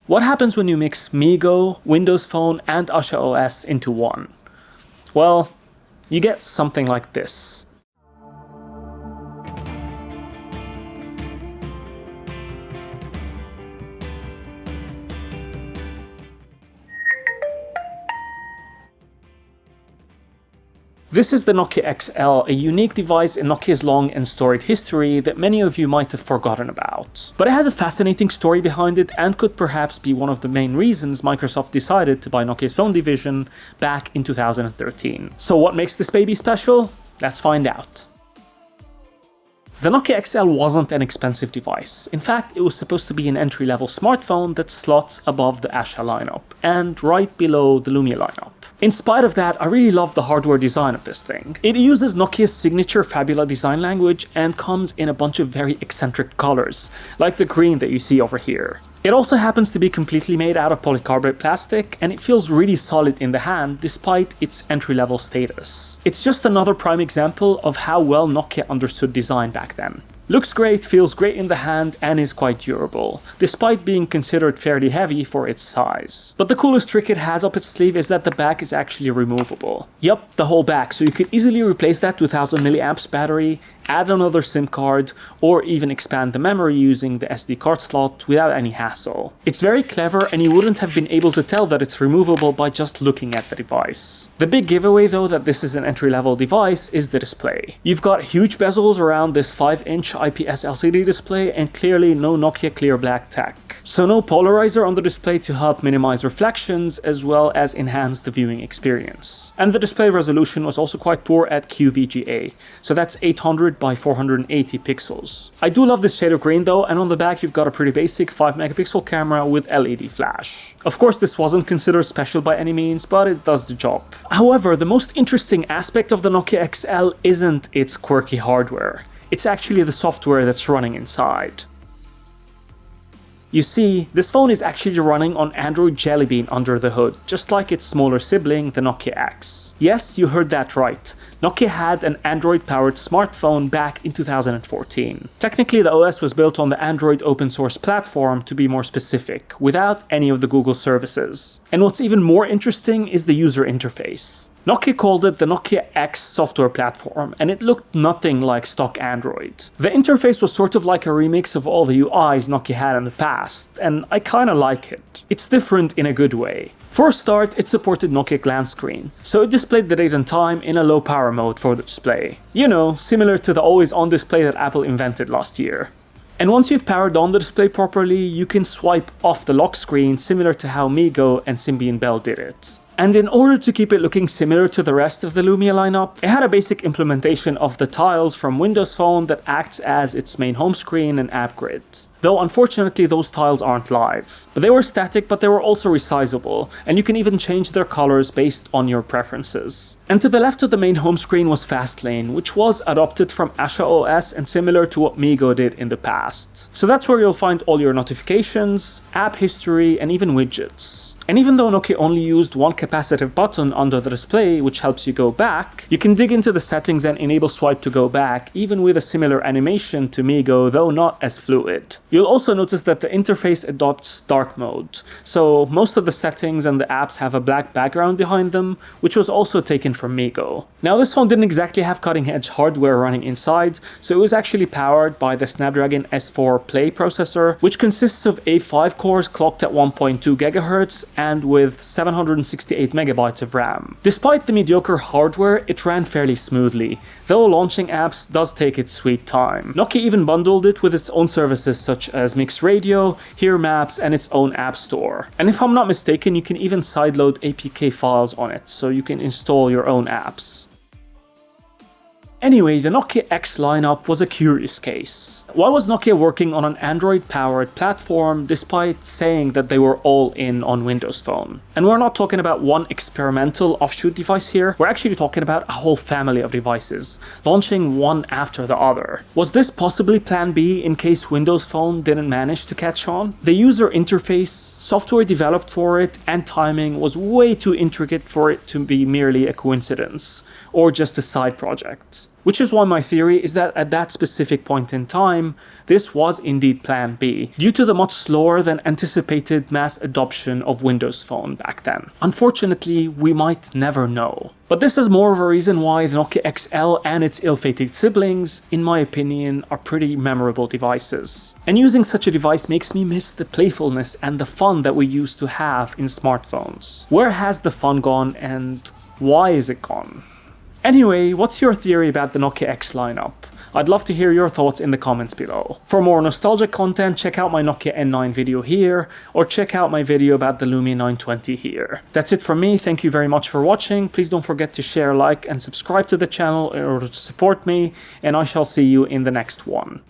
What happens when you mix MeeGo, Windows Phone, and Asha OS into one? Well, you get something like this. This is the Nokia XL, a unique device in Nokia's long and storied history that many of you might have forgotten about. But it has a fascinating story behind it and could perhaps be one of the main reasons Microsoft decided to buy Nokia's phone division back in 2013. So what makes this baby special? Let's find out. The Nokia XL wasn't an expensive device. In fact, it was supposed to be an entry-level smartphone that slots above the Asha lineup and right below the Lumia lineup. In spite of that, I really love the hardware design of this thing. It uses Nokia's signature Fabula design language and comes in a bunch of very eccentric colors, like the green that you see over here. It also happens to be completely made out of polycarbonate plastic, and it feels really solid in the hand despite its entry-level status. It's just another prime example of how well Nokia understood design back then. Looks great, feels great in the hand, and is quite durable, despite being considered fairly heavy for its size. But the coolest trick it has up its sleeve is that the back is actually removable. Yup, the whole back, so you could easily replace that 2000 mAh battery, add another SIM card, or even expand the memory using the SD card slot without any hassle. It's very clever, and you wouldn't have been able to tell that it's removable by just looking at the device. The big giveaway though that this is an entry-level device is the display. You've got huge bezels around this 5-inch IPS LCD display and clearly no Nokia Clear Black tech. So no polarizer on the display to help minimize reflections as well as enhance the viewing experience. And the display resolution was also quite poor at QVGA, so that's 800 by 480 pixels. I do love this shade of green though, and on the back you've got a pretty basic 5 megapixel camera with LED flash. Of course this wasn't considered special by any means, but it does the job. However, the most interesting aspect of the Nokia XL isn't its quirky hardware. It's actually the software that's running inside. You see, this phone is actually running on Android Jellybean under the hood, just like its smaller sibling, the Nokia X. Yes, you heard that right. Nokia had an Android-powered smartphone back in 2014. Technically, the OS was built on the Android open source platform, to be more specific, without any of the Google services. And what's even more interesting is the user interface. Nokia called it the Nokia X software platform, and it looked nothing like stock Android. The interface was sort of like a remix of all the UIs Nokia had in the past, and I kinda like it. It's different in a good way. For a start, it supported Nokia Glance Screen, so it displayed the date and time in a low power mode for the display. You know, similar to the always on display that Apple invented last year. And once you've powered on the display properly, you can swipe off the lock screen similar to how MeeGo and Symbian Bell did it. And in order to keep it looking similar to the rest of the Lumia lineup, it had a basic implementation of the tiles from Windows Phone that acts as its main home screen and app grid. Though unfortunately those tiles aren't live. But they were static, but they were also resizable, and you can even change their colors based on your preferences. And to the left of the main home screen was Fastlane, which was adopted from Asha OS and similar to what MeeGo did in the past. So that's where you'll find all your notifications, app history, and even widgets. And even though Nokia only used one capacitive button under the display, which helps you go back, you can dig into the settings and enable swipe to go back, even with a similar animation to MeeGo, though not as fluid. You'll also notice that the interface adopts dark mode, so most of the settings and the apps have a black background behind them, which was also taken from MeeGo. Now this phone didn't exactly have cutting-edge hardware running inside, so it was actually powered by the Snapdragon S4 Play processor, which consists of A5 cores clocked at 1.2 GHz and with 768 megabytes of RAM. Despite the mediocre hardware, it ran fairly smoothly, though launching apps does take its sweet time. Nokia even bundled it with its own services such as Mix Radio, Here Maps, and its own app store. And if I'm not mistaken, you can even sideload APK files on it, so you can install your own apps. Anyway, the Nokia X lineup was a curious case. Why was Nokia working on an Android-powered platform despite saying that they were all in on Windows Phone? And we're not talking about one experimental offshoot device here, we're actually talking about a whole family of devices, launching one after the other. Was this possibly plan B in case Windows Phone didn't manage to catch on? The user interface, software developed for it, and timing was way too intricate for it to be merely a coincidence, or just a side project. Which is why my theory is that at that specific point in time, this was indeed Plan B, due to the much slower than anticipated mass adoption of Windows Phone back then. Unfortunately, we might never know. But this is more of a reason why the Nokia XL and its ill-fated siblings, in my opinion, are pretty memorable devices. And using such a device makes me miss the playfulness and the fun that we used to have in smartphones. Where has the fun gone and why is it gone? Anyway, what's your theory about the Nokia X lineup? I'd love to hear your thoughts in the comments below. For more nostalgic content, check out my Nokia N9 video here, or check out my video about the Lumia 920 here. That's it from me, thank you very much for watching. Please don't forget to share, like, and subscribe to the channel in order to support me, and I shall see you in the next one.